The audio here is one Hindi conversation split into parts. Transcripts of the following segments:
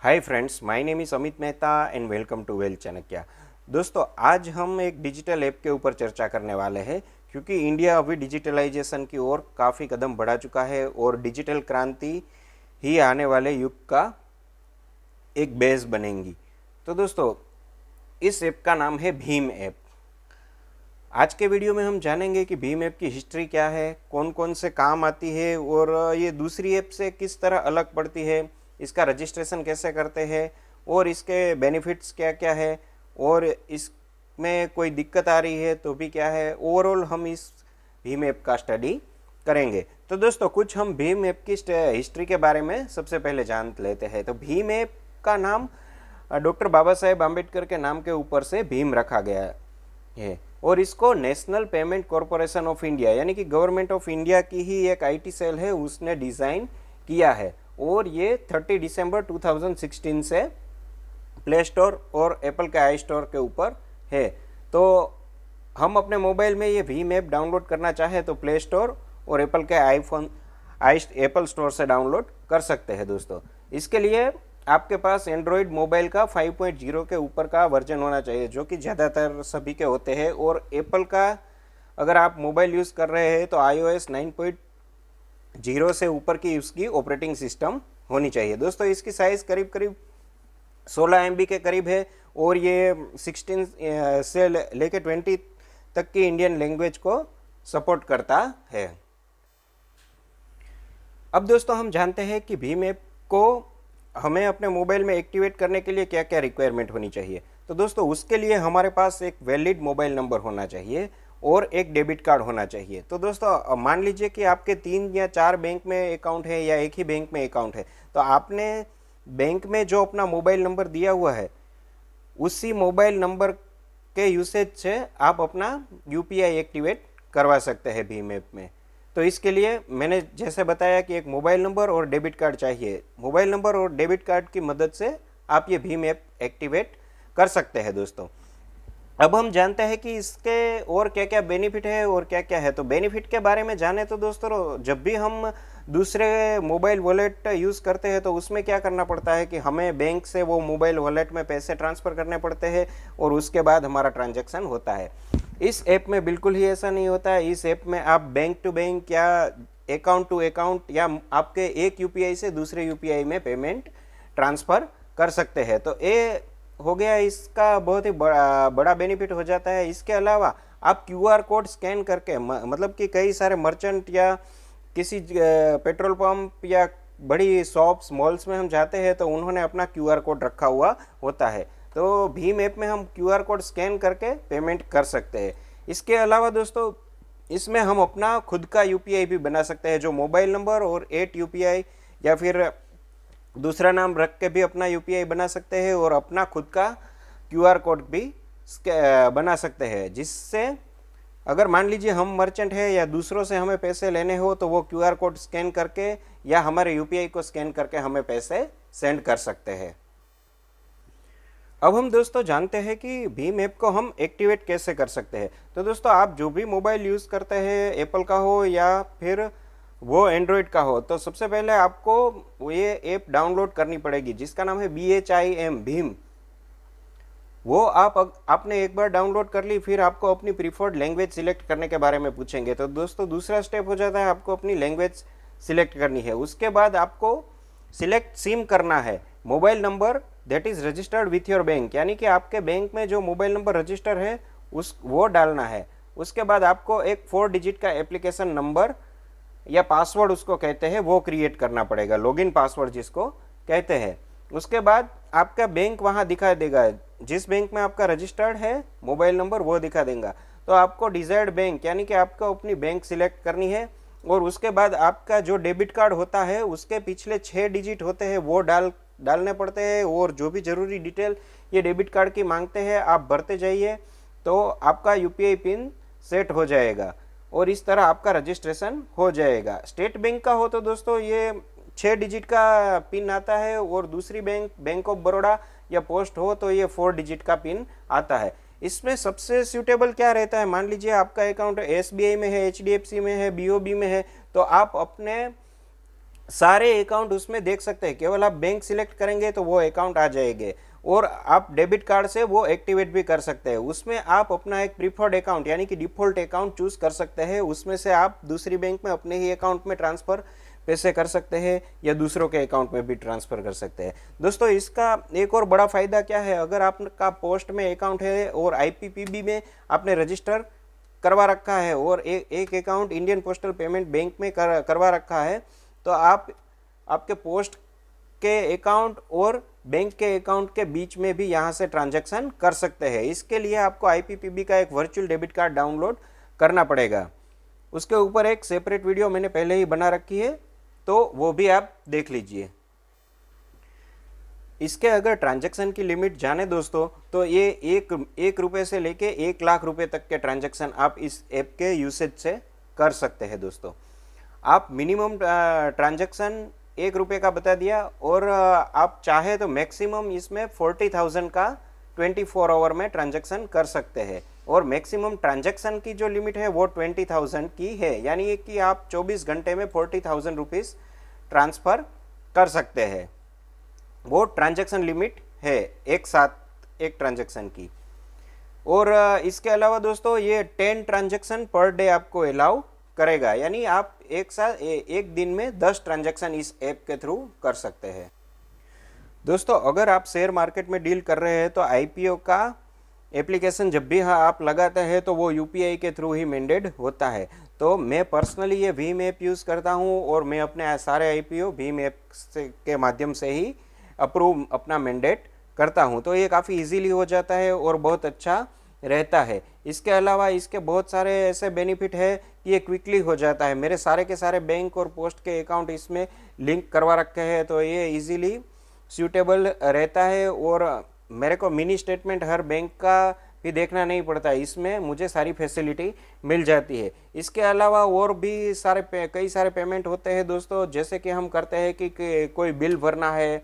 Hi friends, my name is Amit Mehta and welcome to well Chanakya. दोस्तों, आज हम एक डिजिटल ऐप के ऊपर चर्चा करने वाले हैं क्योंकि इंडिया अभी डिजिटलाइजेशन की ओर काफ़ी कदम बढ़ा चुका है और डिजिटल क्रांति ही आने वाले युग का एक बेस बनेंगी। तो दोस्तों, इस ऐप का नाम है भीम ऐप। आज के वीडियो में हम जानेंगे कि भीम ऐप की हिस्ट्री क्या है, कौन कौन से काम आती है और ये दूसरी ऐप से किस तरह अलग पड़ती है, इसका रजिस्ट्रेशन कैसे करते हैं और इसके बेनिफिट्स क्या क्या है और इसमें कोई दिक्कत आ रही है तो भी क्या है। ओवरऑल हम इस भीम ऐप का स्टडी करेंगे। तो दोस्तों, कुछ हम भीम ऐप की हिस्ट्री के बारे में सबसे पहले जान लेते हैं। तो भीम ऐप का नाम डॉक्टर बाबा साहेब आम्बेडकर के नाम के ऊपर से भीम रखा गया है और इसको national payment corporation of India यानी कि गवर्नमेंट ऑफ इंडिया की ही एक आईटी सेल है, उसने डिज़ाइन किया है और ये 30 दिसंबर 2016 से प्ले स्टोर और एप्पल के आई स्टोर के ऊपर है। तो हम अपने मोबाइल में ये भीम ऐप डाउनलोड करना चाहे तो प्ले स्टोर और एप्पल के एप्पल स्टोर से डाउनलोड कर सकते हैं। दोस्तों, इसके लिए आपके पास एंड्रॉयड मोबाइल का 5.0 के ऊपर का वर्जन होना चाहिए, जो कि ज़्यादातर सभी के होते हैं। और एप्पल का अगर आप मोबाइल यूज़ कर रहे हैं तो iOS 9.0 से ऊपर की उसकी ऑपरेटिंग सिस्टम होनी चाहिए। दोस्तों, इसकी साइज़ करीब करीब 16 MB के करीब है और ये 16 से लेके 20 तक की इंडियन लैंग्वेज को सपोर्ट करता है। अब दोस्तों, हम जानते हैं कि भीम ऐप को हमें अपने मोबाइल में एक्टिवेट करने के लिए क्या क्या रिक्वायरमेंट होनी चाहिए। तो दोस्तों, उसके लिए हमारे पास एक वैलिड मोबाइल नंबर होना चाहिए और एक डेबिट कार्ड होना चाहिए। तो दोस्तों, मान लीजिए कि आपके 3 या 4 बैंक में अकाउंट है या एक ही बैंक में अकाउंट है, तो आपने बैंक में जो अपना मोबाइल नंबर दिया हुआ है उसी मोबाइल नंबर के यूसेज से आप अपना यूपीआई एक्टिवेट करवा सकते हैं भीम ऐप में। तो इसके लिए मैंने जैसे बताया कि एक मोबाइल नंबर और डेबिट कार्ड चाहिए। मोबाइल नंबर और डेबिट कार्ड की मदद से आप ये भीम ऐप एक्टिवेट कर सकते हैं। दोस्तों, अब हम जानते हैं कि इसके और क्या क्या बेनिफिट है और क्या क्या है। तो बेनिफिट के बारे में जाने तो दोस्तों, जब भी हम दूसरे मोबाइल वॉलेट यूज़ करते हैं तो उसमें क्या करना पड़ता है कि हमें बैंक से वो मोबाइल वॉलेट में पैसे ट्रांसफ़र करने पड़ते हैं और उसके बाद हमारा ट्रांजैक्शन होता है। इस ऐप में बिल्कुल ही ऐसा नहीं होता है। इस ऐप में आप बैंक टू बैंक या अकाउंट टू अकाउंट या आपके एक यूपीआई से दूसरे यूपीआई में पेमेंट ट्रांसफ़र कर सकते हैं। तो ये हो गया इसका बहुत ही बड़ा बेनिफिट हो जाता है। इसके अलावा आप क्यूआर कोड स्कैन करके मतलब कि कई सारे मर्चेंट या किसी पेट्रोल पंप या बड़ी शॉप्स मॉल्स में हम जाते हैं तो उन्होंने अपना क्यूआर कोड रखा हुआ होता है। तो भीम ऐप में हम क्यूआर कोड स्कैन करके पेमेंट कर सकते हैं। इसके अलावा दोस्तों, इसमें हम अपना खुद का यूपीआई भी बना सकते हैं, जो मोबाइल नंबर और 8 यूपीआई या फिर दूसरा नाम रख के भी अपना यूपीआई बना सकते हैं और अपना खुद का क्यूआर कोड भी बना सकते हैं, जिससे अगर मान लीजिए हम मर्चेंट है या दूसरों से हमें पैसे लेने हो तो वो क्यूआर कोड स्कैन करके या हमारे यूपीआई को स्कैन करके हमें पैसे सेंड कर सकते हैं। अब हम दोस्तों जानते हैं कि भीम ऐप को हम एक्टिवेट कैसे कर सकते हैं। तो दोस्तों, आप जो भी मोबाइल यूज़ करते हैं, एप्पल का हो या फिर वो एंड्रॉयड का हो, तो सबसे पहले आपको ये ऐप डाउनलोड करनी पड़ेगी जिसका नाम है BHIM भीम। वो आपने एक बार डाउनलोड कर ली, फिर आपको अपनी प्रीफर्ड लैंग्वेज सिलेक्ट करने के बारे में पूछेंगे। तो दोस्तों, दूसरा स्टेप हो जाता है आपको अपनी लैंग्वेज सिलेक्ट करनी है। उसके बाद आपको सिलेक्ट सिम करना है, mobile number that is registered with your bank, यानी कि आपके बैंक में जो मोबाइल नंबर रजिस्टर है वो डालना है। उसके बाद आपको एक 4 डिजिट का एप्लीकेशन नंबर या पासवर्ड उसको कहते हैं वो क्रिएट करना पड़ेगा, लॉगिन पासवर्ड जिसको कहते हैं। उसके बाद आपका बैंक वहाँ दिखा देगा, जिस बैंक में आपका रजिस्टर्ड है मोबाइल नंबर वो दिखा देगा। तो आपको डिजायर्ड बैंक यानी कि आपको अपनी बैंक सिलेक्ट करनी है और उसके बाद आपका जो डेबिट कार्ड होता है उसके पिछले 6 डिजिट होते हैं वो डालने पड़ते हैं और जो भी ज़रूरी डिटेल ये डेबिट कार्ड की मांगते हैं आप भरते जाइए, तो आपका यूपीआई पिन सेट हो जाएगा और इस तरह आपका रजिस्ट्रेशन हो जाएगा। स्टेट बैंक का हो तो दोस्तों ये 6 डिजिट का पिन आता है और दूसरी बैंक ऑफ बड़ौदा या पोस्ट हो तो ये 4 डिजिट का पिन आता है। इसमें सबसे सूटेबल क्या रहता है, मान लीजिए आपका अकाउंट एसबीआई में है, एचडीएफसी में है, बीओबी में है, तो आप अपने सारे अकाउंट उसमें देख सकते हैं। केवल आप बैंक सिलेक्ट करेंगे तो वो अकाउंट आ जाएंगे, और आप डेबिट कार्ड से वो एक्टिवेट भी कर सकते हैं। उसमें आप अपना एक प्रीफर्ड अकाउंट यानी कि डिफ़ॉल्ट अकाउंट चूज कर सकते हैं, उसमें से आप दूसरी बैंक में अपने ही अकाउंट में ट्रांसफ़र पैसे कर सकते हैं या दूसरों के अकाउंट में भी ट्रांसफ़र कर सकते हैं। दोस्तों इसका एक और बड़ा फ़ायदा क्या है, अगर आपका पोस्ट में अकाउंट है और आईपीपीबी में आपने रजिस्टर करवा रखा है और एक account Indian postal payment bank में करवा रखा है, तो आप आपके पोस्ट के अकाउंट और बैंक के अकाउंट के बीच में भी यहाँ से ट्रांजैक्शन कर सकते हैं। इसके लिए आपको आईपीपीबी का एक वर्चुअल डेबिट कार्ड डाउनलोड करना पड़ेगा। उसके ऊपर एक सेपरेट वीडियो मैंने पहले ही बना रखी है, तो वो भी आप देख लीजिए। इसके अगर ट्रांजैक्शन की लिमिट जाने दोस्तों, तो ये एक रुपये से लेके 1 लाख रुपए तक के ट्रांजैक्शन आप इस ऐप के यूसेज से कर सकते हैं। दोस्तों आप मिनिमम ट्रांजैक्शन 1 रुपये का बता दिया, और आप चाहे तो मैक्सिमम इसमें 40,000 का 24 आवर में ट्रांजैक्शन कर सकते हैं। और मैक्सिमम ट्रांजैक्शन की जो लिमिट है वो 20,000 की है, यानी कि आप 24 घंटे में 40,000 रुपीज़ ट्रांसफ़र कर सकते हैं। वो ट्रांजैक्शन लिमिट है एक साथ एक ट्रांजैक्शन की। और इसके अलावा दोस्तों ये 10 ट्रांजैक्शन पर डे आपको अलाउ करेगा, यानी आप एक साथ एक दिन में 10 ट्रांजैक्शन इस ऐप के थ्रू कर सकते हैं। दोस्तों अगर आप शेयर मार्केट में डील कर रहे हैं तो आईपीओ का एप्लीकेशन जब भी आप लगाते हैं तो वो यूपीआई के थ्रू ही मैंडेड होता है। तो मैं पर्सनली ये भीम ऐप यूज़ करता हूँ और मैं अपने सारे आईपीओ भीम ऐप के माध्यम से ही अप्रूव अपना मैंडेट करता हूँ। तो ये काफ़ी इजीली हो जाता है और बहुत अच्छा रहता है। इसके अलावा इसके बहुत सारे ऐसे बेनिफिट है कि ये क्विकली हो जाता है। मेरे सारे के सारे बैंक और पोस्ट के अकाउंट इसमें लिंक करवा रखे हैं, तो ये इजीली सूटेबल रहता है। और मेरे को मिनी स्टेटमेंट हर बैंक का भी देखना नहीं पड़ता, इसमें मुझे सारी फैसिलिटी मिल जाती है। इसके अलावा और भी कई सारे पेमेंट होते हैं दोस्तों, जैसे कि हम करते हैं कि कोई बिल भरना है,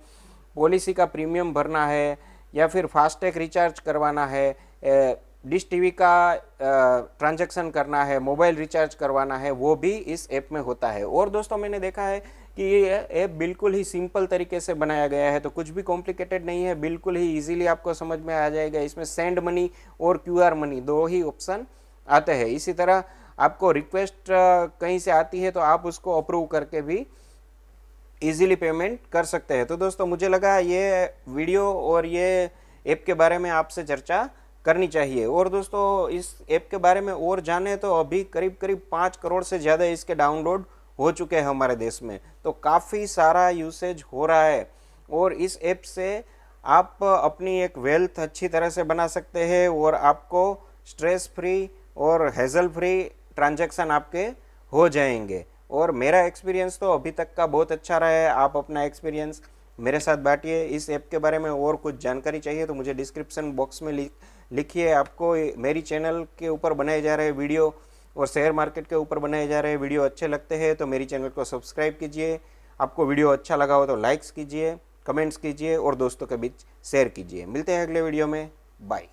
पॉलिसी का प्रीमियम भरना है, या फिर फास्टैग रिचार्ज करवाना है, डिश टीवी का ट्रांजैक्शन करना है, मोबाइल रिचार्ज करवाना है, वो भी इस ऐप में होता है। और दोस्तों मैंने देखा है कि ये ऐप बिल्कुल ही सिंपल तरीके से बनाया गया है, तो कुछ भी कॉम्प्लिकेटेड नहीं है, बिल्कुल ही इजीली आपको समझ में आ जाएगा। इसमें सेंड मनी और क्यूआर मनी दो ही ऑप्शन आते हैं। इसी तरह आपको रिक्वेस्ट कहीं से आती है तो आप उसको अप्रूव करके भी इजीली पेमेंट कर सकते हैं। तो दोस्तों मुझे लगा ये वीडियो और ये ऐप के बारे में आपसे चर्चा करनी चाहिए। और दोस्तों इस ऐप के बारे में और जाने तो अभी करीब करीब 5 करोड़ से ज़्यादा इसके डाउनलोड हो चुके हैं हमारे देश में, तो काफ़ी सारा यूसेज हो रहा है। और इस ऐप से आप अपनी एक वेल्थ अच्छी तरह से बना सकते हैं और आपको स्ट्रेस फ्री और हेजल फ्री ट्रांजैक्शन आपके हो जाएंगे। और मेरा एक्सपीरियंस तो अभी तक का बहुत अच्छा रहा है। आप अपना एक्सपीरियंस मेरे साथ बांटिए। इस ऐप के बारे में और कुछ जानकारी चाहिए तो मुझे डिस्क्रिप्शन बॉक्स में लिखिए। आपको मेरी चैनल के ऊपर बनाए जा रहे वीडियो और शेयर मार्केट के ऊपर बनाए जा रहे वीडियो अच्छे लगते हैं तो मेरी चैनल को सब्सक्राइब कीजिए। आपको वीडियो अच्छा लगा हो तो लाइक्स कीजिए, कमेंट्स कीजिए और दोस्तों के बीच शेयर कीजिए। मिलते हैं अगले वीडियो में। बाय।